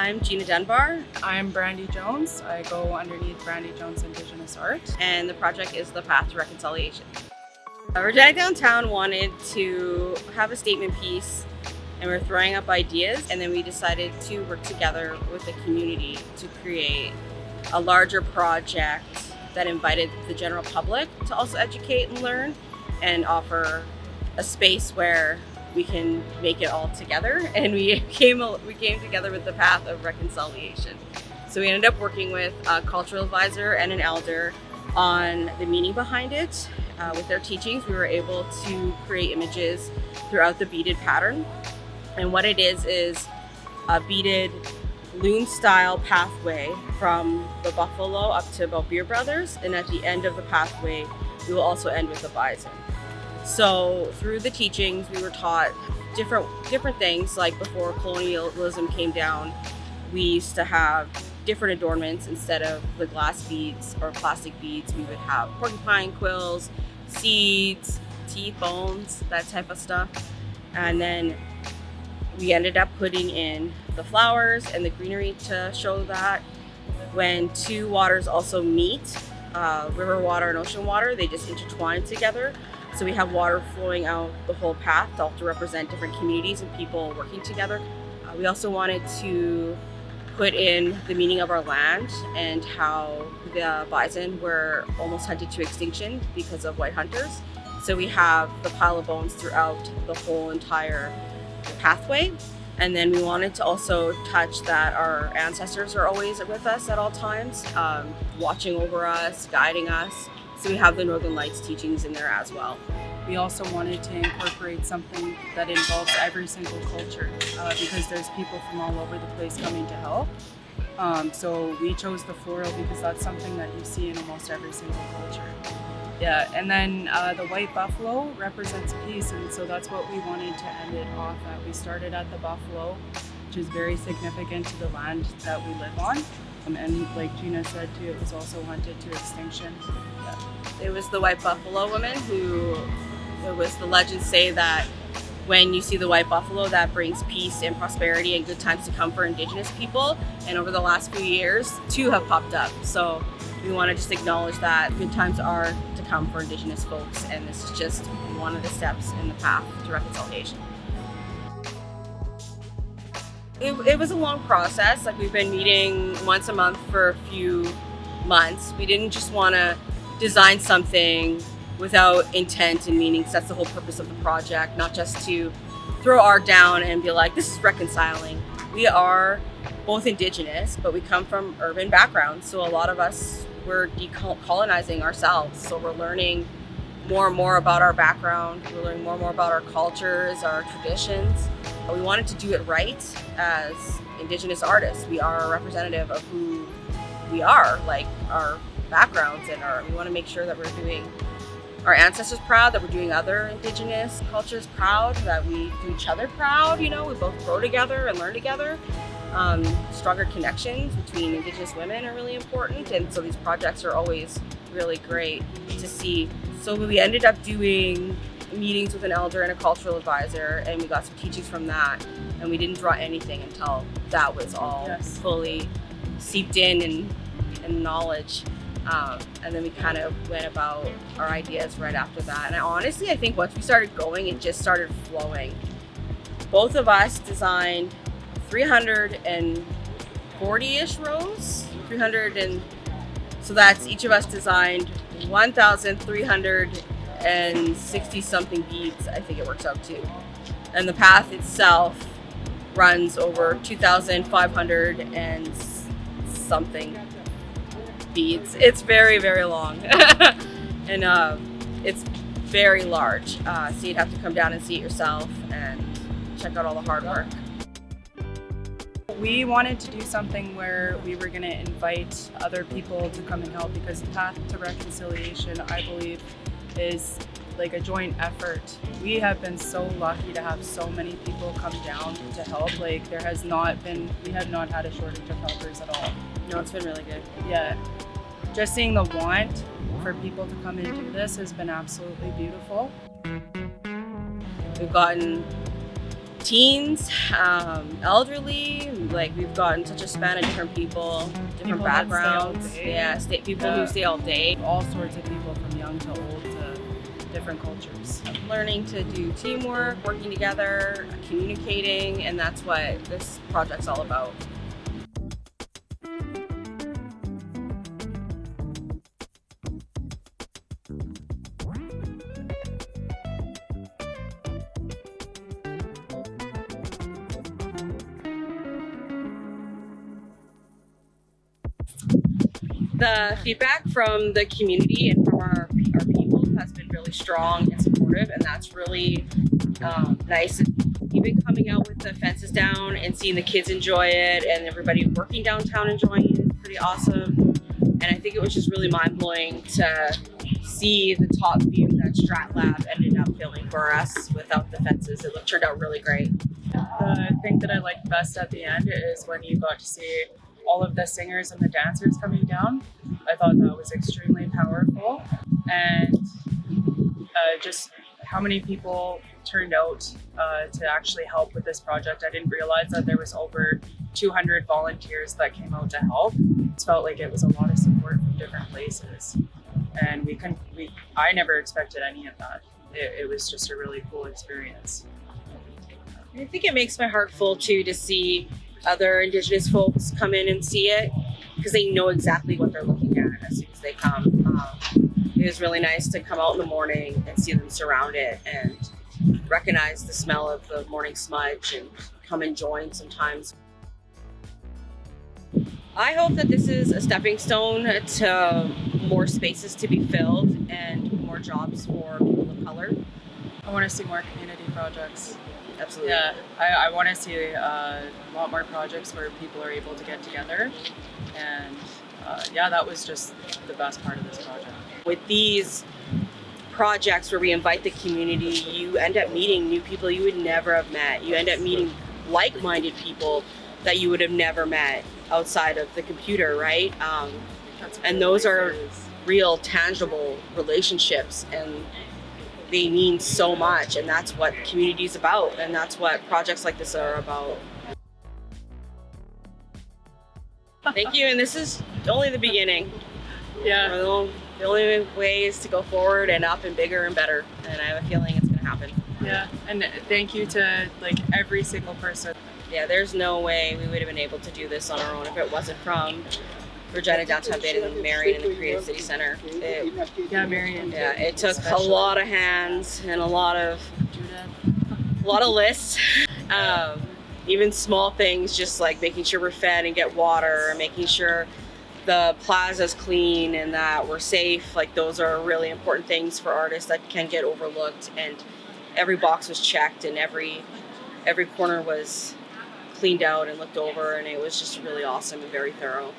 I'm Geanna Dunbar. I'm Brandy Jones. I go underneath Brandy Jones Indigenous Art. And the project is The Path to Reconciliation. Regina Downtown wanted to have a statement piece, and we're throwing up ideas, and then we decided to work together with the community to create a larger project that invited the general public to also educate and learn and offer a space where we can make it all together. And we came together with the path of reconciliation. So we ended up working with a cultural advisor and an elder on the meaning behind it. With their teachings, we were able to create images throughout the beaded pattern. And what it is a beaded loom style pathway from the buffalo up to about Beer Brothers. And at the end of the pathway, we will also end with the bison. So through the teachings, we were taught different things. Like before colonialism came down, we used to have different adornments. Instead of the glass beads or plastic beads, we would have porcupine quills, seeds, teeth, bones, that type of stuff. And then we ended up putting in the flowers and the greenery to show that when two waters also meet, river water and ocean water, they just intertwine together. So we have water flowing out the whole path to also represent different communities and people working together. We also wanted to put in the meaning of our land and how the bison were almost hunted to extinction because of white hunters. So we have the pile of bones throughout the whole entire pathway. And then we wanted to also touch that our ancestors are always with us at all times, watching over us, guiding us. So we have the Northern Lights teachings in there as well. We also wanted to incorporate something that involves every single culture because there's people from all over the place coming to help. So we chose the floral because that's something that you see in almost every single culture. Yeah, and then the white buffalo represents peace, and so that's what we wanted to end it off at. We started at the buffalo, which is very significant to the land that we live on. And like Gina said too, it was also hunted to extinction. Yeah. It was the white buffalo woman who, there was the legends say that when you see the white buffalo, that brings peace and prosperity and good times to come for Indigenous people. And over the last few years, two have popped up. So we want to just acknowledge that good times are to come for Indigenous folks, and this is just one of the steps in the path to reconciliation. It was a long process. Like, we've been meeting once a month for a few months. We didn't just want to design something without intent and meaning. So that's the whole purpose of the project, not just to throw art down and be like, this is reconciling. We are both Indigenous, but we come from urban backgrounds. So a lot of us, we're decolonizing ourselves. So we're learning more and more about our background. We're learning more and more about our cultures, our traditions. We wanted to do it right as Indigenous artists. We are a representative of who we are, like our backgrounds, and we want to make sure that we're doing our ancestors proud, that we're doing other Indigenous cultures proud, that we do each other proud. You know, we both grow together and learn together. Stronger connections between Indigenous women are really important, and so these projects are always really great to see. So we ended up doing meetings with an elder and a cultural advisor, and we got some teachings from that, and we didn't draw anything until that was all fully seeped in knowledge. And then we kind of went about our ideas right after that. And honestly, I think once we started going, it just started flowing. Both of us designed 340-ish rows, so that's each of us designed 1,360 something beads, I think it works out to. And the path itself runs over 2,500 and something beads. It's very, very long. And it's very large. So you'd have to come down and see it yourself and check out all the hard work. We wanted to do something where we were going to invite other people to come and help, because the path to reconciliation, I believe, is like a joint effort. We have been so lucky to have so many people come down to help. Like, we have not had a shortage of helpers at all. No, it's been really good. Yeah. Just seeing the want for people to come and do this has been absolutely beautiful. We've gotten teens, elderly, like we've gotten such a span of different people, different backgrounds. People who stay all day. All sorts of people from young to old to different cultures. Learning to do teamwork, working together, communicating, and that's what this project's all about. The feedback from the community and from our people has been really strong and supportive, and that's really nice. Even coming out with the fences down and seeing the kids enjoy it and everybody working downtown enjoying it is pretty awesome. And I think it was just really mind-blowing to see the top view that Strat Lab ended up filming for us without the fences. It turned out really great. The thing that I liked best at the end is when you got to see all of the singers and the dancers coming down. I thought that was extremely powerful, and just how many people turned out to actually help with this project. I didn't realize that there was over 200 volunteers that came out to help. It felt like it was a lot of support from different places, and I never expected any of that. It was just a really cool experience. I think it makes my heart full too to see other Indigenous folks come in and see it, because they know exactly what they're looking at as soon as they come. It was really nice to come out in the morning and see them surround it and recognize the smell of the morning smudge and come and join sometimes. I hope that this is a stepping stone to more spaces to be filled and more jobs for people of color. I want to see more community projects. Absolutely. Yeah, I want to see a lot more projects where people are able to get together, and that was just the best part of this project. With these projects where we invite the community, you end up meeting new people you would never have met. You end up meeting like-minded people that you would have never met outside of the computer, right? And those are real, tangible relationships, and they mean so much, and that's what community is about, and that's what projects like this are about. Thank you, and this is only the beginning. Yeah. The only way is to go forward and up and bigger and better, and I have a feeling it's going to happen. Yeah, and thank you to every single person. Yeah, there's no way we would have been able to do this on our own if it wasn't from Regina, downtown Baden, Marion, and the Creative City Center. Marion. Yeah, it took a lot of hands and a lot of lists. Even small things, just like making sure we're fed and get water, making sure the plaza's clean and that we're safe. Like, those are really important things for artists that can get overlooked. And every box was checked and every corner was cleaned out and looked over, and it was just really awesome and very thorough.